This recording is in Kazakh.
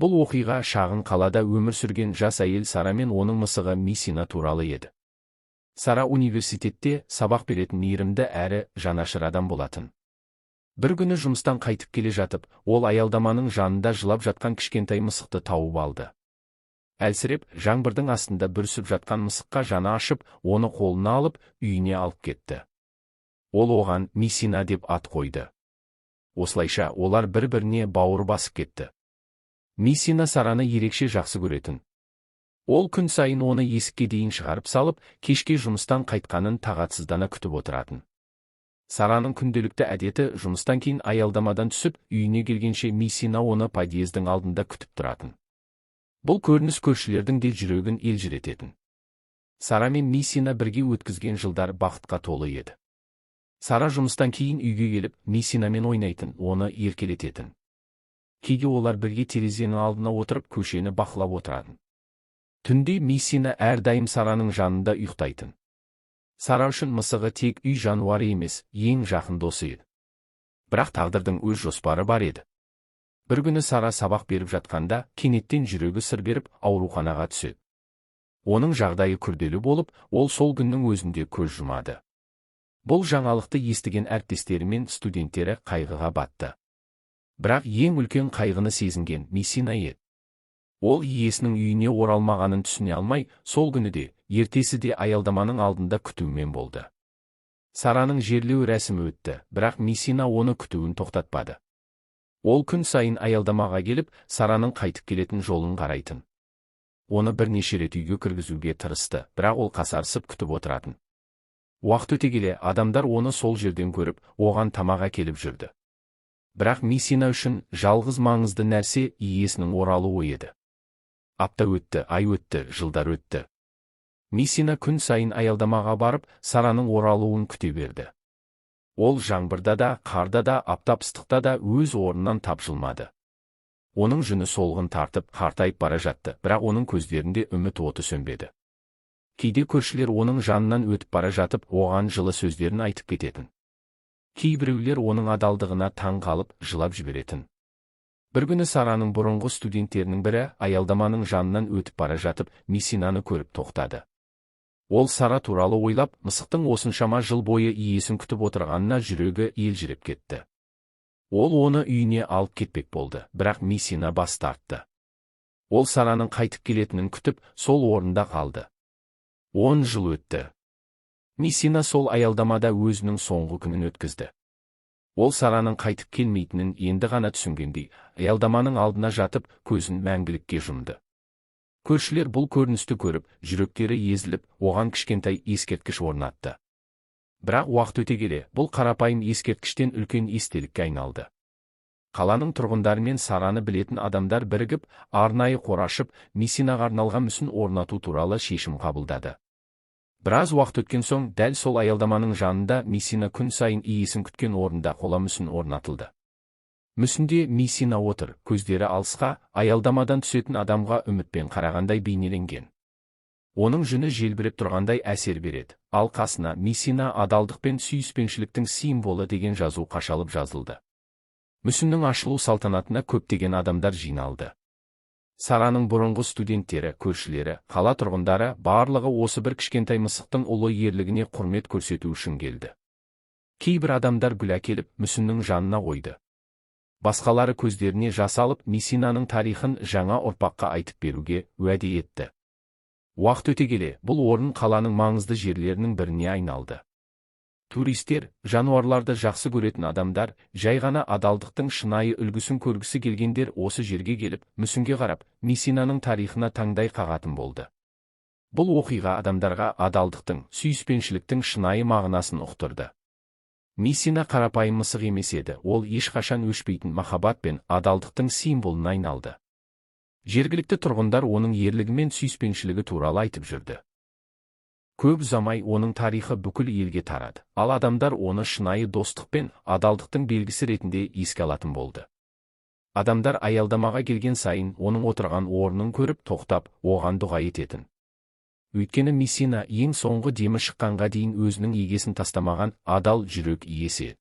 Бұл оқиға шағын қалада өмір сүрген жас әйел Сара мен оның мысығы Мисина туралы еді. Сара университетте сабақ беретін мейірімді әрі жанашыр адам болатын. Бір күні жұмыстан қайтып келе жатып, ол аялдаманың жанында жылап жатқан кішкентай мысықты тауып алды. Әлсіреп, жаңбырдың астында бүрісіп жатқан мысыққа жаны ашып, оны қолына алып, үйіне алып кетті. Ол оған Мисина деп ат қойды. Осылайша олар бір-біріне бауыр басып кетті. Мисина Сараны ерекше жақсы көретін. Ол күн сайын оны есікке дейін шығарып салып, кешке жұмыстан қайтқанын тағатсыздана күтіп отыратын. Сараның күнделікті әдеті жұмыстан кейін аялдамадан түсіп, үйіне келгенше Мисина оны подъездің алдында күтіп тұратын. Бұл көрініс көршілердің де жүрегін елжірететін. Сара мен Мисина бірге өткізген жылдар бақытқа толы еді. Сара жұмыстан кейін үйге келіп, Мисинамен ойнайтын, оны еркелететін. Кейде олар бірге терезенің алдына отырып көшені бақылап отыратын. Түнде Мисина әрдайым Сараның жанында ұйықтайтын. Сара үшін мысығы тек үй жануары емес, ең жақын досы еді. Бірақ тағдырдың өз жоспары бар еді. Бір күні Сара сабақ беріп жатқанда, кенеттен жүрегі сыр беріп, ауруханаға түседі. Оның жағдайы күрделі болып, ол сол күннің өзінде көз жұмады. Бұл жаңалықты естіген әріптестері мен студенттері қайғыға батты. Бірақ ең үлкен қайғыны сезінген Мисина еді. Ол иесінің үйіне оралмағанын түсіне алмай, сол күні де, ертесі де аялдаманың алдында күтумен болды. Сараның жерлеу рәсімі өтті, бірақ Мисина оны күтуін тоқтатпады. Ол күн сайын аялдамаға келіп, Сараның қайтып келетін жолын қарайтын. Оны бірнеше рет үйге кіргізуге тырысты, бірақ ол қасарысып күтіп отыратын. Уақыт өте келе, адамдар оны сол жерден көріп, оған тамақ әкеліп жүрді. Бірақ Мисина үшін жалғыз маңызды нәрсе иесінің оралуы еді. Апта өтті, ай өтті, жылдар өтті. Мисина күн сайын аялдамаға барып, Сараның оралуын күте берді. Ол жаңбырда да, қарда да, аптап ыстықта да өз орнынан тапжылмады. Оның жүні солғын тартып, қартайып бара жатты, бірақ оның көздерінде үміт оты сөнбеді. Кейде көршілер оның жанынан өтіп бара жатып, оған жылы сөздерін айтып кететін. Кейбіреулер оның адалдығына таң қалып, жылап жіберетін. Бір күні Сараның бұрынғы студенттерінің бірі аялдаманың жанынан өтіп бара жатып, Мисинаны көріп тоқтады. Ол Сара туралы ойлап, мысықтың осыншама жыл бойы иесін күтіп отырғанына жүрегі елжіреп кетті. Ол оны үйіне алып кетпек болды, бірақ Мисина бас тартты. Ол Сараның қайтып келетінін күтіп, сол орында қалды. 10 жыл өтті. Мисина сол аялдамада өзінің соңғы күнін өткізді. Ол Сараның қайтып келмейтінін енді ғана түсінгендей, аялдаманың алдына жатып, көзін мәңгілікке жұмды. Көршілер бұл көріністі көріп, жүректері езіліп, оған кішкентай ескерткіш орнатты. Бірақ уақыт өте келе, бұл қарапайым ескерткіштен үлкен естелікке айналды. Қаланың тұрғындары мен Сараны білетін адамдар бірігіп, арнайы қор ашып, Мисинаға арналған мүсін орнату туралы шешім қабылдады. Біраз уақыт өткен соң, дәл сол аялдаманың жанында Мисина күн сайын иесін күткен орында қола мүсін орнатылды. Мүсінде Мисина отыр, көздері алысқа, аялдамадан түсетін адамға үмітпен қарағандай бейнеленген. Оның жүні желбіреп тұрғандай әсер береді, ал қасына Мисина адалдық пен сүйіспеншіліктің символы деген жазу қашалып жазылды. Мүсіннің ашылу салтанатына көптеген адамдар жиналды. Сараның бұрынғы студенттері, көршілері, қала тұрғындары барлығы осы бір кішкентай мысықтың ұлы ерлігіне құрмет көрсету үшін келді. Кейбір адамдар гүл әкеліп, мүсіннің жанына қойды. Басқалары көздеріне жас алып, Мисинаның тарихын жаңа ұрпаққа айтып беруге уәде етті. Уақыт өте келе, бұл орын қаланың маңызды жерлерінің біріне айналды. Туристер, жануарларды жақсы көретін адамдар, жай ғана адалдықтың шынайы үлгісін көргісі келгендер осы жерге келіп, мүсінге қарап, Мисинаның тарихына таңдай қағатын болды. Бұл оқиға адамдарға адалдықтың, сүйіспеншіліктің шынайы мағынасын ұқтырды. Мисина қарапайым мысық емес еді, ол ешқашан өшпейтін махаббат пен адалдықтың символына айналды. Жергілікті тұрғындар оның ерлігі мен сүйіспеншілігі туралы айтып жүрді. Көп ұзамай оның тарихы бүкіл елге тарады, ал адамдар оны шынайы достық пен адалдықтың белгісі ретінде еске алатын болды. Адамдар аялдамаға келген сайын оның отырған орнын көріп тоқтап, оған дұға ететін. Өйткені Мисина ең соңғы демі шыққанға дейін өзінің егесін тастамаған адал жүрек иесі.